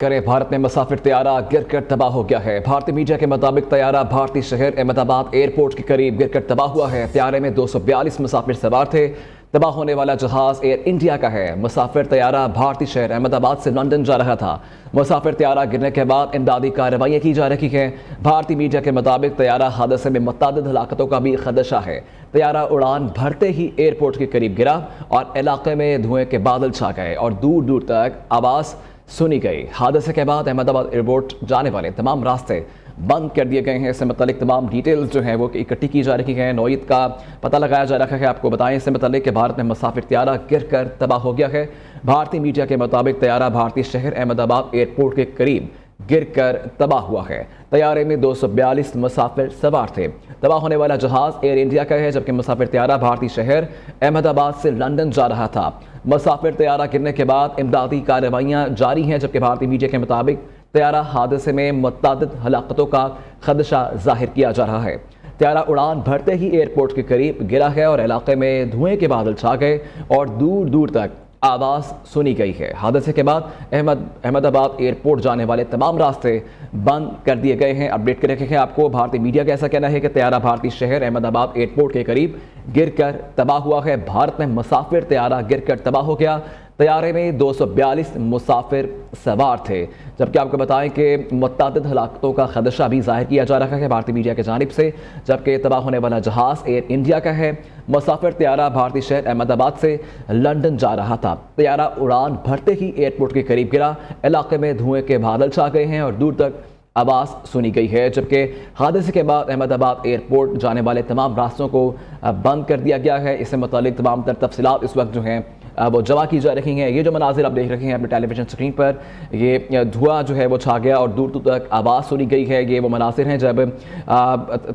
کریں भारत में मुसाफिर तैयारा गिरकर तबाह हो गया है। भारतीय मीडिया के मुताबिक तैयारा भारतीय शहर अहमदाबाद एयरपोर्ट के करीब गिरकर तबाह हुआ है। तैयारे में 242 मुसाफिर सवार थे। तबाह होने वाला जहाज एयर इंडिया का है। मुसाफिर तैयारा भारतीय शहर अहमदाबाद से लंदन जा रहा था। मुसाफिर तैयारा गिरने के बाद इमदादी कार्रवाइयाँ की जा रही हैं। भारतीय मीडिया के मुताबिक तैयारा हादसे में मुतअद्दिद हलाकतों का भी खदशा है। तैयारा उड़ान भरते ही एयरपोर्ट के करीब गिरा और इलाके में धुएं के बादल छा गए और दूर दूर तक आवाज़ सुनी गई। हादसे के बाद अहमदाबाद एयरपोर्ट जाने वाले तमाम रास्ते बंद कर दिए गए हैं। इससे मुतालिक तमाम डिटेल्स जो हैं वो इकट्ठी की जा रही हैं, नौयत का पता लगाया जा रहा है। आपको बताएं इससे मुतालिक कि भारत में मुसाफिर तैयारा गिर कर तबाह हो गया है। भारतीय मीडिया के मुताबिक तैयारा भारतीय शहर अहमदाबाद एयरपोर्ट के करीब गिर कर तबाह हुआ है। तैयारे में 242 मुसाफिर सवार थे। तबाह होने वाला जहाज एयर इंडिया का है, जबकि मुसाफिर तैयारा भारतीय शहर अहमदाबाद से लंदन जा रहा था। मुसाफिर तैयारा गिरने के बाद इमदादी कार्रवाइयाँ जारी हैं, जबकि भारतीय मीडिया के मुताबिक तैयारा हादसे में मुतअद्दिद हलाकतों का खदशा जाहिर किया जा रहा है। तैयारा उड़ान भरते ही एयरपोर्ट के करीब गिरा है और इलाके में धुएं के बादल छा गए और दूर दूर तक आवाज़ सुनी गई है। हादसे के बाद अहमदाबाद एयरपोर्ट जाने वाले तमाम रास्ते बंद कर दिए गए हैं। अपडेट कर रखे हैं आपको। भारतीय मीडिया का ऐसा कहना है कि तैयारा भारतीय शहर अहमदाबाद एयरपोर्ट के करीब गिरकर तबाह हुआ है। भारत में मुसाफिर तैयारा गिरकर तबाह हो गया। तैयारे में 242 मुसाफिर सवार थे, जबकि आपको बताएं कि मुतअद्दिद हलाकतों का खदशा भी जाहिर किया जा रहा है भारतीय मीडिया की जानिब से। जबकि तबाह होने वाला जहाज़ एयर इंडिया का है। मुसाफिर तैयारा भारतीय शहर अहमदाबाद से लंदन जा रहा था। तैयारा उड़ान भरते ही एयरपोर्ट के करीब गिरा। इलाके में धुएं के बादल छा गए हैं और दूर तक आवाज़ सुनी गई है। जबकि हादसे के बाद अहमदाबाद एयरपोर्ट जाने वाले तमाम रास्तों को बंद कर दिया गया है। इससे मुतालिक तमाम तर तफसीलात इस वक्त जो हैं वो जमा की जा रही हैं। ये जो मनाजिर आप देख रहे हैं अपने टेलीविज़न स्क्रीन पर, ये धुआं जो है वो छा गया और दूर दूर तक आवाज़ सुनी गई है। ये वो मनाजिर हैं जब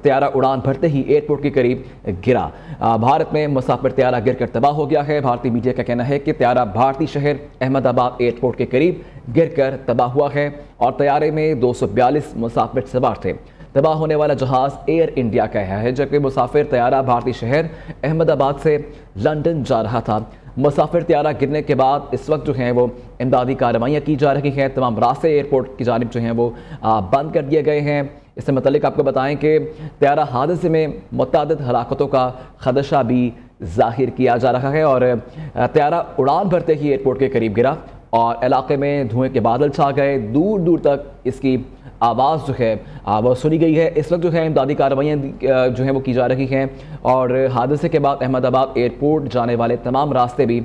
तैयारा उड़ान भरते ही एयरपोर्ट के करीब गिरा। भारत में मुसाफिर तैयारा गिरकर तबाह हो गया है। भारतीय मीडिया का कहना है कि तैयारा भारतीय शहर अहमदाबाद एयरपोर्ट के करीब गिरकर तबाह हुआ है और तैयारे में 242 मुसाफिर सवार थे। तबाह होने वाला जहाज़ एयर इंडिया का है, जबकि मुसाफिर तैयारा भारतीय शहर अहमदाबाद से लंदन जा रहा था। मुसाफिर तैयारा गिरने के बाद इस वक्त जो हैं वो इमदादी कार्रवाइयाँ की जा रही हैं। तमाम रास्ते एयरपोर्ट की जानिब जो हैं वो बंद कर दिए गए हैं। इससे मुतालिक आपको बताएं कि तैयारा हादसे में मुतअद्दिद हलाकतों का खदशा भी जाहिर किया जा रहा है और तैयारा उड़ान भरते ही एयरपोर्ट के करीब गिरा और इलाके में धुएं के बादल छा गए। दूर दूर तक इसकी आवाज़ जो है वो सुनी गई है। इस वक्त जो है इमदादी कार्रवाइयाँ जो हैं वो की जा रही हैं और हादसे के बाद अहमदाबाद एयरपोर्ट जाने वाले तमाम रास्ते भी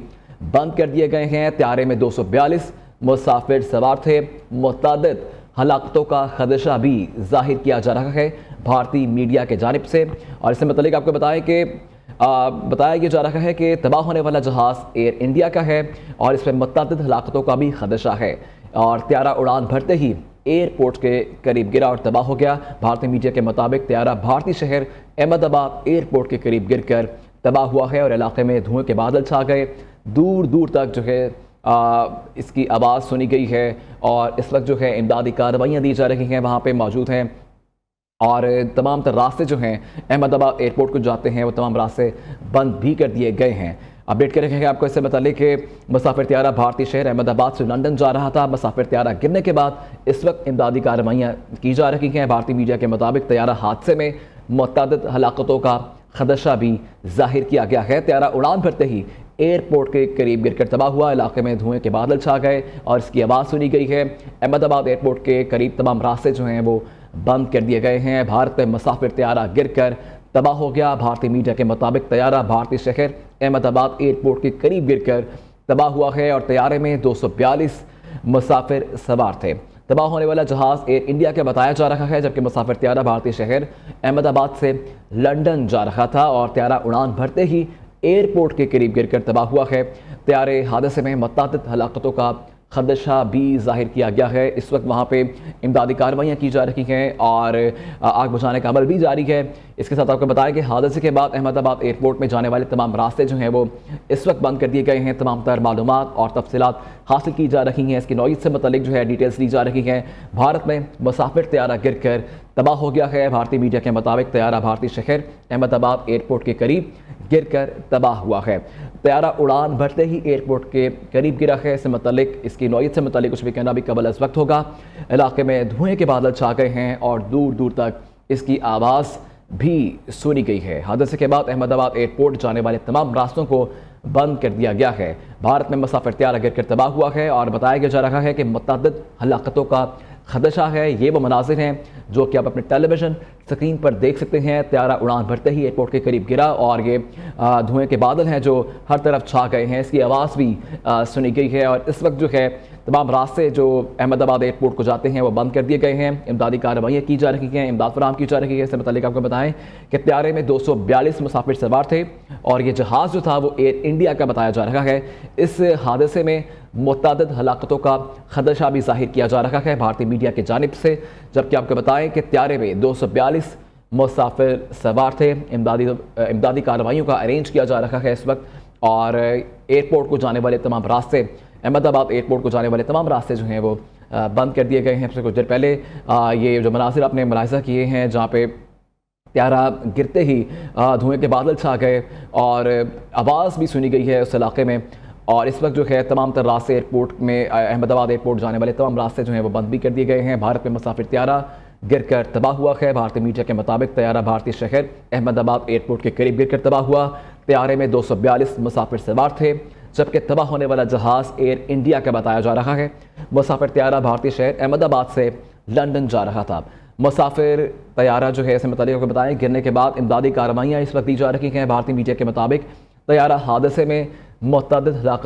बंद कर दिए गए हैं। तैयारे में 242 मुसाफिर सवार थे। मुतअद्दिद हलाकतों का खदशा भी जाहिर किया जा रहा है भारतीय मीडिया के जानिब से। और इससे मतलब आपको बताएं कि बताया यह जा रहा है कि तबाह होने वाला जहाज़ एयर इंडिया का है और इसमें मुतअद्दिद हलाकतों का भी खदशा है और तैयारा उड़ान भरते ही एयरपोर्ट के करीब गिरा और तबाह हो गया। भारतीय मीडिया के मुताबिक तैयारा भारतीय शहर अहमदाबाद एयरपोर्ट के करीब गिरकर तबाह हुआ है और इलाके में धुएं के बादल छा गए। दूर दूर तक जो है इसकी आवाज़ सुनी गई है और इस वक्त जो है इमदादी कार्रवाइयाँ दी जा रही हैं, वहाँ पे मौजूद हैं और तमाम तर रास्ते जो हैं अहमदाबाद एयरपोर्ट को जाते हैं वो तमाम रास्ते बंद भी कर दिए गए हैं। अपडेट कर रहे हैं आपको इससे बताइए कि मुसाफिर तैयारा भारतीय शहर अहमदाबाद से लंदन जा रहा था। मुसाफिर तैयारा गिरने के बाद इस वक्त इमदादी कार्रवाइयाँ की जा रही हैं। भारतीय मीडिया के मुताबिक तैयारा हादसे में मुतअद्दिद हलाकतों का खदशा भी जाहिर किया गया है। तैयारा उड़ान भरते ही एयरपोर्ट के करीब गिरकर तबाह हुआ। इलाके में धुएं के बादल छा गए और इसकी आवाज़ सुनी गई है। अहमदाबाद एयरपोर्ट के करीब तमाम रास्ते जो हैं वो बंद कर दिए गए हैं। भारत में मुसाफिर तैयारा गिरकर तबाह हो गया। भारतीय मीडिया के मुताबिक तैयारा भारतीय शहर अहमदाबाद एयरपोर्ट के करीब गिरकर तबाह हुआ है और तैयारे में 242 मुसाफिर सवार थे। तबाह होने वाला जहाज़ एयर इंडिया का बताया जा रहा है, जबकि मुसाफिर तैयारा भारतीय शहर अहमदाबाद से लंदन जा रहा था और तैयारा उड़ान भरते ही एयरपोर्ट के करीब गिरकर तबाह हुआ है। तैयारे हादसे में मुतअद्दिद हलाकतों का खदशा भी जाहिर किया गया है। इस वक्त वहाँ पे इमदादी कार्रवाइयाँ की जा रही हैं और आग बुझाने का अमल भी जारी है। इसके साथ आपको बताया कि हादसे के बाद अहमदाबाद एयरपोर्ट में जाने वाले तमाम रास्ते जो हैं वो इस वक्त बंद कर दिए गए हैं। तमाम तर मालूमात और तफसीलात हासिल की जा रही हैं। इसकी नौयत से मुतल्लिक जो है डिटेल्स ली जा रही हैं। भारत में मुसाफिर तैयारा गिर कर तबाह हो गया है। भारतीय मीडिया के मुताबिक तैयारा भारतीय शहर अहमदाबाद एयरपोर्ट के करीब गिरकर तबाह हुआ है। طیارہ اڑان بھرتے ہی ایئرپورٹ کے قریب گرا ہے۔ اس سے متعلق اس کی نوعیت سے متعلق کچھ بھی کہنا بھی قبل از وقت ہوگا۔ علاقے میں دھوئیں کے بادل چھا گئے ہیں اور دور دور تک اس کی آواز بھی سنی گئی ہے۔ حادثے کے بعد احمد آباد ایئرپورٹ جانے والے تمام راستوں کو بند کر دیا گیا ہے۔ بھارت میں مسافر طیارہ گر کر تباہ ہوا ہے اور بتایا جا رہا ہے کہ متعدد ہلاکتوں کا خدشہ ہے۔ یہ وہ مناظر ہیں جو کہ آپ اپنے ٹیلی ویژن سکرین پر دیکھ سکتے ہیں۔ طیارہ اڑان بھرتے ہی ایئرپورٹ کے قریب گرا اور یہ دھوئیں کے بادل ہیں جو ہر طرف چھا گئے ہیں، اس کی آواز بھی سنی گئی ہے اور اس وقت جو ہے تمام راستے جو احمد آباد ایئرپورٹ کو جاتے ہیں وہ بند کر دیے گئے ہیں۔ امدادی کارروائیاں کی جا رہی ہیں، امداد فراہم کی جا رہی ہے۔ اس سے متعلق آپ کو بتائیں کہ طیارے میں 242 مسافر سوار تھے اور یہ جہاز جو تھا وہ ایئر انڈیا کا بتایا جا رہا ہے۔ اس حادثے میں متعدد ہلاکتوں کا خدشہ بھی ظاہر کیا جا رہا ہے بھارتی میڈیا کی جانب سے، جبکہ آپ کو بتائیں کہ طیارے میں 242 مسافر سوار تھے۔ امدادی کارروائیوں کا ارینج کیا جا رہا ہے اس وقت اور ایئرپورٹ کو جانے والے تمام راستے، احمد آباد ایئرپورٹ کو جانے والے تمام راستے جو ہیں وہ بند کر دیے گئے ہیں۔ کچھ دیر پہلے یہ جو مناظر آپ نے ملاحظہ کیے ہیں جہاں پہ طیارہ گرتے ہی دھوئیں کے بادل چھا گئے اور آواز بھی سنی گئی ہے اس علاقے میں، اور اس وقت جو ہے تمام تر راستے ایئرپورٹ میں احمد آباد ایئرپورٹ جانے والے تمام راستے جو ہیں وہ بند بھی کر دیے گئے ہیں۔ بھارت میں مسافر طیارہ گر کر تباہ ہوا ہے۔ بھارتی میڈیا کے مطابق طیارہ بھارتی شہر احمد آباد ایئرپورٹ کے قریب گر کر تباہ ہوا۔ طیارے میں 242 مسافر سوار تھے جبکہ تباہ ہونے والا جہاز ایئر انڈیا کا بتایا جا رہا ہے۔ مسافر طیارہ بھارتی شہر احمد آباد سے لندن جا رہا تھا۔ مسافر طیارہ جو ہے اس متعلق کو بتائیں گرنے کے بعد امدادی کارروائیاں اس وقت دی جا رہی ہیں۔ بھارتی میڈیا کے مطابق طیارہ حادثے میں متعدد ہلاکتوں